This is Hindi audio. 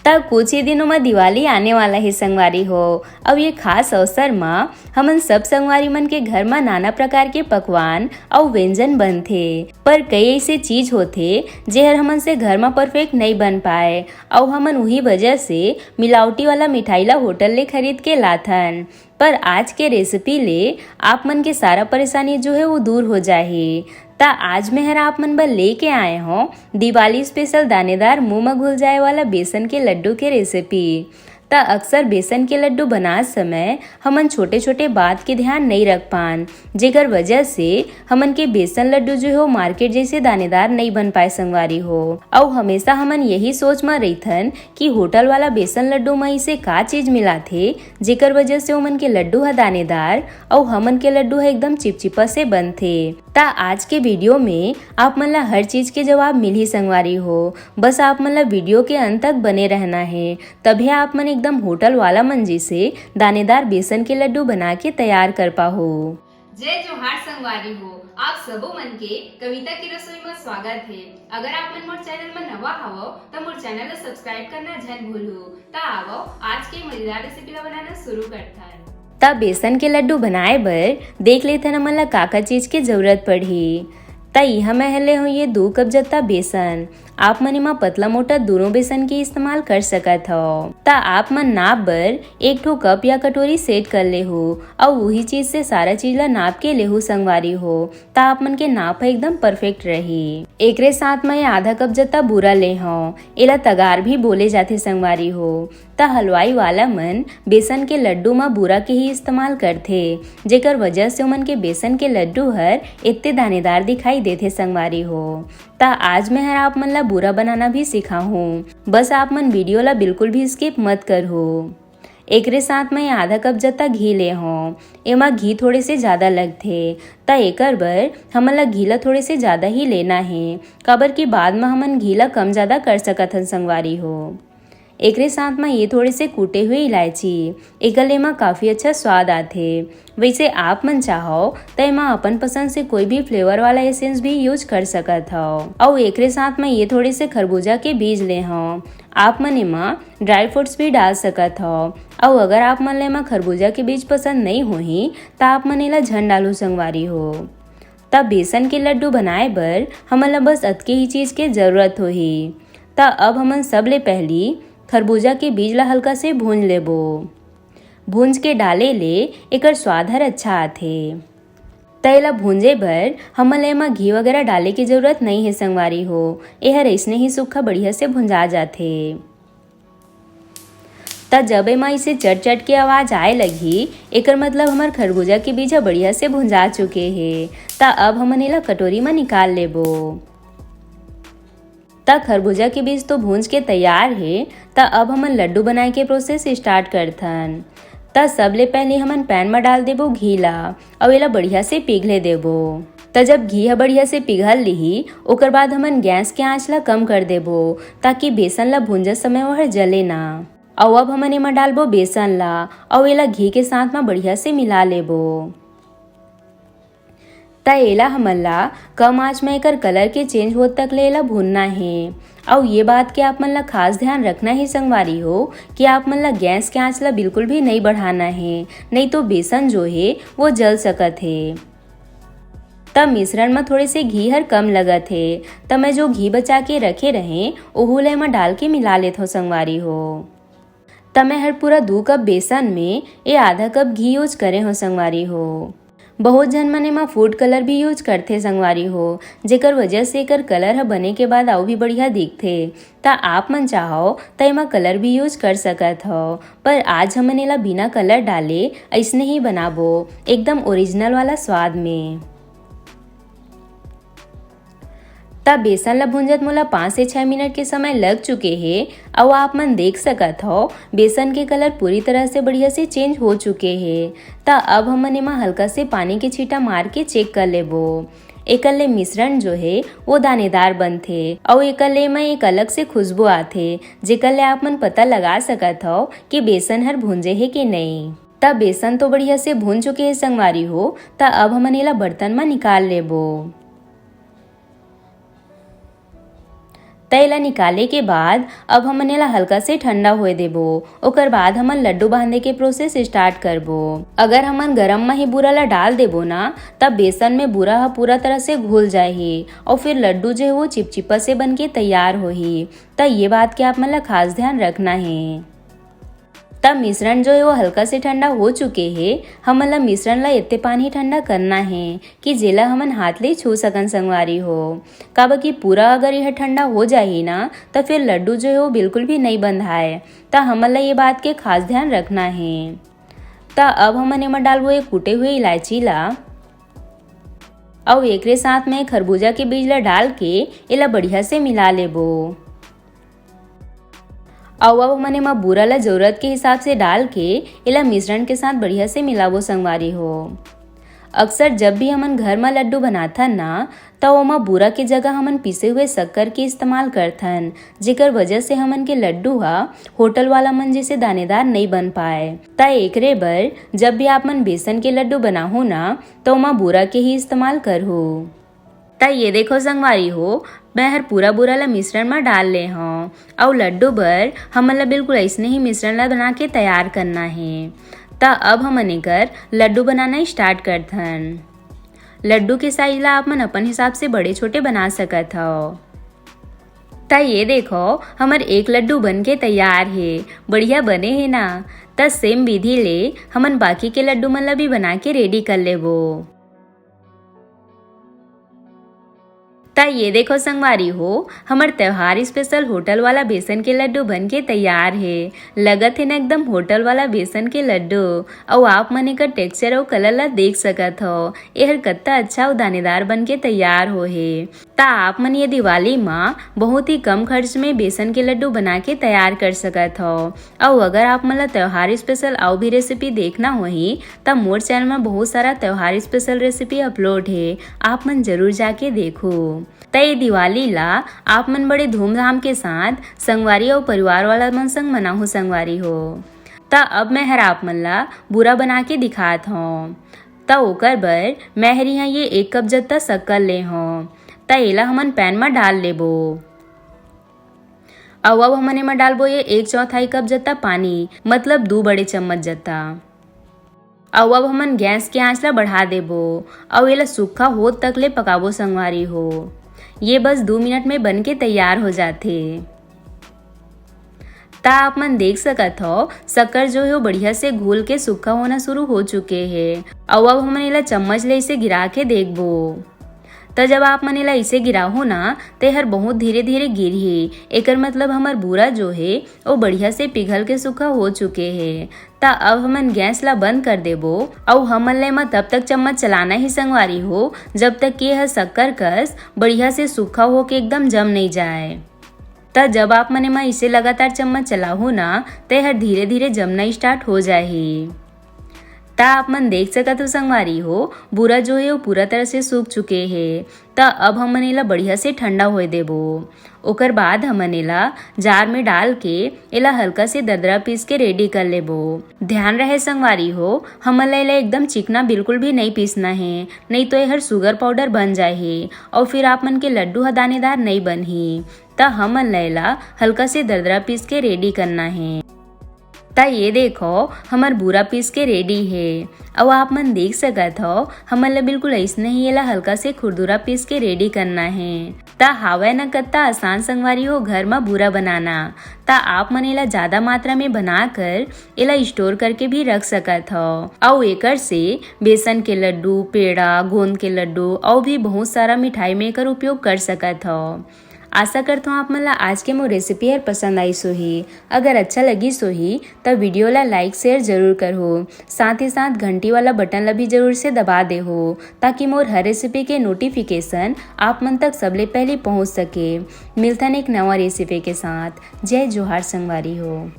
तब कुछ ही दिनों में दिवाली आने वाला है संगवारी हो। अब ये खास अवसर में हमन सब संगवारी मन के घर में नाना प्रकार के पकवान और व्यंजन बनथे। पर कई ऐसे चीज होथे जेहर हमन से घर में परफेक्ट नहीं बन पाए और हमन वही वजह से मिलावटी वाला मिठाई ला होटल ले खरीद के लाथन। पर आज के रेसिपी ले आप मन के सारा परेशानी जो है वो दूर हो जाही। ता आज मैं आप मन बर लेके आए हो दिवाली स्पेशल दानेदार मुंह में घुल जाए वाला बेसन के लड्डू के रेसिपी। ता अक्सर बेसन के लड्डू बनाते समय हमन छोटे छोटे बात के ध्यान नहीं रख पान, जेकर वजह से हमन के बेसन लड्डू जो हो मार्केट जैसे दानेदार नहीं बन पाए संगवारी हो। और हमेशा हमन यही सोच में रहीथन कि होटल वाला बेसन लड्डू में इसे का चीज मिला थे जेकर वजह से हमन के लड्डू है दानेदार और हमन के लड्डू है एकदम चिपचिपा से बनथे। ता आज के वीडियो में आप मन ला हर चीज के जवाब मिल ही संगवारी हो। बस आप मन ला वीडियो के अंत तक बने रहना है, तभी आप मन एकदम होटल वाला मंजी से दानेदार बेसन के लड्डू बना के तैयार कर पाहो। जय जोहार संगवारी हो, आप सबो मन के कविता की रसोई में स्वागत है। अगर आप मन मोर चैनल में नवा हवो तो मोर चैनल ला सब्सक्राइब करना झन भूलो। ता आवो आज के मजेदार रेसिपी ला बनाना शुरू करथन। तब बेसन के लड्डू बनाए बर देख लेते हमन ला का चीज के जरूरत पड़ी। ता यहाँ मैं ले हूँ ये 2 कप जत्ता बेसन। आप मन एमा पतला मोटा दोनों बेसन के इस्तेमाल कर सकत हो। ता आप मन नाप बर 1 ठो कप या कटोरी सेट कर ले हो और वही चीज से सारा चीज ला नाप के ले हो संगवारी हो। ता आप मन के नाप एकदम परफेक्ट रही। एकरे साथ में आधा कप जत्ता बूरा ले हो, एला तगार भी बोले जाते संगवारी हो। ता हलवाई वाला मन बेसन के लड्डू में बूरा के ही इस्तेमाल करथे, जेकर वजह से उमन के बेसन के लड्डू हर इतने दानेदार दिखाई देते संगवारी हो। ता आज मैं आप मन ला बूरा बनाना भी सिखा हूँ, बस आप मन वीडियो ला बिल्कुल भी स्किप मत कर हो। एकरे साथ में आधा कप जत्ता घी ले हो, एमा घी थोड़े से ज्यादा लगथे। ता एकर बर हमन ला घी ला थोड़े से ज्यादा ही लेना है, काबर की बाद में हमन घी ला कम ज्यादा कर सकत हन संगवारी हो। एकरे साथ में ये थोड़े से कूटे हुए इलायची, एकर ले में काफी अच्छा स्वाद आथे। वैसे आप मन चाहो तो एमा अपन पसंद से कोई भी फ्लेवर वाला एसेंस भी यूज कर सकत हो। और एकरे साथ में ये थोड़े से खरबूजा के बीज ले हो, आप मन एमा ड्राई फ्रूट्स भी डाल सकत हो। और अगर आप मन ले एमा खरबूजा के बीज पसंद नहीं होही तो आप मन एला झन डालो संगवारी हो। तब बेसन के लड्डू बनाए बर हमन ला बस अतके ही चीज के जरूरत होही। ता अब हमन सब ले पहली खरबूजा के बीज ला हल्का से भून लेबो। भूंज के डाले ले एकर स्वाद हर अच्छा आथे। तैला भूंजे बर हमन ले एमा घी वगैरह डाले की जरूरत नहीं है संगवारी हो, एहर ऐसने ही सूखा बढ़िया से भुंजा जाथे। ता जब एमा इसे चट चट के आवाज आए लगी एकर मतलब हमार खरबूजा के बीज बढ़िया से भुंजा चुके है। ता अब हमन एला कटोरी में निकाल लेबो। ता खरबूजा के बीज तो भूंज के तैयार है। ता अब हमन लड्डू बनाए के प्रोसेस स्टार्ट करथन। ता सबले पहले हमन पैन में डाल देबो घी ला और एला बढ़िया से पिघले देबो। ता जब घी ह बढ़िया से पिघल लिही ओकर बाद हमन गैस के आंच ला कम कर देबो ताकि बेसन ला भूंजत समय वह जले ना। और अब हमन एमा डालबो बेसन ला और एला घी के साथ में बढ़िया से मिला लेबो। ता एला हमन ला कम आंच में एकर कलर के चेंज होत तक ले एला भूनना है। और ये बात के आप मन ला खास ध्यान रखना ही संगवारी हो कि आप मन ला गैस के आंच ला बिल्कुल भी नहीं बढ़ाना है, नहीं तो बेसन जो है वो जल सकत है। तब मिश्रण में थोड़े से घी हर कम लगत है, तब मैं जो घी बचा के रखे रहे ओहू ले में डाल के मिला लेत हो संगवारी हो। तब मैं हर पूरा 2 कप बेसन में ये आधा कप घी यूज करे हो संगवारी हो। बहुत जन मन एमा फूड कलर भी यूज करथे संगवारी हो, जेकर वजह से एकर कलर ह बने के बाद आउ भी बढ़िया दिखथे। ता आप मन चाहो तो एमा कलर भी यूज कर सकत हो, पर आज हमन एला बिना कलर डाले ऐसने ही बनाबो एकदम ओरिजिनल वाला स्वाद में। तब बेसन ला भूंजत मोला 5 से 6 मिनट के समय लग चुके हैं। और आप मन देख सकत हो बेसन के कलर पूरी तरह से बढ़िया से चेंज हो चुके हैं। ता अब हमन एमा हल्का से पानी के छींटा मार के चेक कर लेबो। एकर ले मिश्रण जो है वो दानेदार बनथे और एकर ले में एक अलग से खुशबू आथे, जेकर ले आप मन पता लगा सकत हो कि बेसन हर भूंजे है कि नहीं। तब बेसन तो बढ़िया से भून चुके हैं संगवारी हो। ता अब हमन एला बर्तन में निकाल लेबो। तैला निकाले के बाद अब हमन एला हल्का से ठंडा होए देबो। ओकर बाद हमन लड्डू बांधे के प्रोसेस स्टार्ट करबो। अगर हमन गरम में ही बूरा ला डाल देबो ना, तब बेसन में बूरा हा पूरा तरह से घुल जाही और फिर लड्डू जो है वो चिपचिपा से बन के तैयार होही। त ये बात के आप मन ला खास ध्यान रखना है। तब मिश्रण जो है वो हल्का से ठंडा हो चुके है। हमन ला मिश्रण ला इतने पानी ठंडा करना है कि जेला हमन हाथ ले छू सकन संगवारी हो। काबर कि पूरा अगर यह ठंडा हो जाही ना, तो फिर लड्डू जो है वो बिल्कुल भी नहीं बंधाए। त हमन ला ये बात के खास ध्यान रखना है। त अब हमन एमा डालबो एक कुटे हुए इलायची ला और एकरे साथ में खरबूजा के बीज ला डाल के एला बढ़िया से मिला लेबो। अब हमन एमा बूरा ला जरूरत के हिसाब से डाल के एला मिश्रण के साथ बढ़िया से मिलाबो संगवारी हो। अक्सर जब भी हमन घर में लड्डू बनाथन ना, तो ओमा बूरा के जगह हमन पीसे हुए शक्कर के इस्तेमाल करथन, जेकर वजह से हमन के लड्डू हा होटल वाला मन जैसे दानेदार नहीं बन पाए। त एकरे बर जब भी आप मन बेसन के लड्डू बनाहो ना, तो ओमा बूरा के ही इस्तेमाल करहो। त ये देखो संगवारी हो, मैं हर पूरा बूरा ला मिश्रण में डाल ले हूँ और लड्डू बर हमन ला बिल्कुल ऐसने ही मिश्रण ला बना के तैयार करना है। त अब हमन एकर लड्डू बनाना स्टार्ट करथन। लड्डू के साइज ला आप मन अपन हिसाब से बड़े छोटे बना सकत हो। त ये देखो हमर एक लड्डू बन के तैयार है। बढ़िया बने है ना। त सेम विधि ले हमन बाकी के लड्डू मन ला भी बना के रेडी कर लेबो। त ये देखो संगवारी हो, हमर त्योहार स्पेशल होटल वाला बेसन के लड्डू बन के तैयार है। लगत है ना एकदम होटल वाला बेसन के लड्डू। और आप मन एकर टेक्सचर और कलर ला देख सकत हो। एहर कत्ता अच्छा और दानेदार बन के तैयार हो है। त आप मन ये दिवाली में बहुत ही कम खर्च में बेसन के लड्डू बना के तैयार कर सकत हो। और अगर आप मन ला त्योहार स्पेशल और भी रेसिपी देखना होही, तब मोर चैनल में बहुत सारा त्योहार स्पेशल रेसिपी अपलोड है। आप मन जरूर जाके देखो। त ये दिवाली ला आप मन बड़े धूमधाम के साथ संगवारी और परिवार वाला मन संग मनाहू संगवारी हो। त अब मैं हर आप मन ला बूरा बना के दिखात हूँ। त ओकर बर मैं हर यहाँ ये 1 कप जत्ता शक्कर ले हूँ। त एला हमन पैन में डाल लेबो। अब हमन एमा डालबो ये 1/4 कप जत्ता पानी, मतलब 2 बड़े चम्मच जत्ता। अब हमन गैस के आंच ला बढ़ा देबो और एला सूखा होत तक ले पकाबो संगवारी हो। ये बस 2 मिनट में बन के तैयार हो जाते। ता आप मन देख सकत हो शक्कर जो है वो बढ़िया से घुल के सूखा होना शुरू हो चुके हैं। अब हमन एला चम्मच ले इसे गिरा के देखबो। त जब आप मन एला इसे गिराहो ना, ते हर बहुत धीरे धीरे गिरही। एकर मतलब हमर बूरा जो है वो बढ़िया से पिघल के सूखा हो चुके हैं। त अब हमन गैस ला बंद कर देबो और हमन ले मा तब तक चम्मच चलाना ही संगवारी हो, जब तक कि यह शक्कर कस बढ़िया से सूखा हो के एकदम जम नहीं जाए। त जब आप मन एमा इसे लगातार चम्मच चलाहो ना, ते हर धीरे धीरे जमना स्टार्ट हो जाही। ता आप मन देख सकत हो संगवारी हो, बूरा जो है वो पूरा तरह से सूख चुके हैं। त अब हमन एला बढ़िया से ठंडा होए देबो। ओकर बाद हमन एला जार में डाल के एला हल्का से दरदरा पीस के रेडी कर लेबो। ध्यान रहे संगवारी हो, हमन ला एला एकदम चिकना बिल्कुल भी नहीं पीसना है, नहीं तो यह शुगर पाउडर बन जाही और फिर आप मन के लड्डू दानेदार नहीं बनही। त हमन ला एला हल्का से दरदरा पीस के रेडी करना है। ता ये देखो हमर बूरा पीस के रेडी है। अब आप मन देख सकत हो हमन ला बिल्कुल ऐसने ही एला हल्का से खुरदुरा पीस के रेडी करना है। ता हावय न कत्ता आसान संगवारी हो घर में बूरा बनाना। ता आप मन एला ज्यादा मात्रा में बनाकर एला स्टोर करके भी रख सकत हो। और एकर से बेसन के लड्डू, पेड़ा, गोंद के लड्डू और भी बहुत सारा मिठाई में एकर उपयोग कर सकत हो। आशा करता हूँ आप मन ला आज के मोर रेसिपी हर पसंद आई सोही। अगर अच्छा लगी सोही तब वीडियो ला लाइक शेयर जरूर करहो। साथ ही साथ घंटी वाला बटन ला भी जरूर से दबा दे हो, ताकि मोर हर रेसिपी के नोटिफिकेशन आप मन तक सबले पहले पहुँच सके। मिलता एक नवा रेसिपी के साथ। जय जोहार संगवारी हो।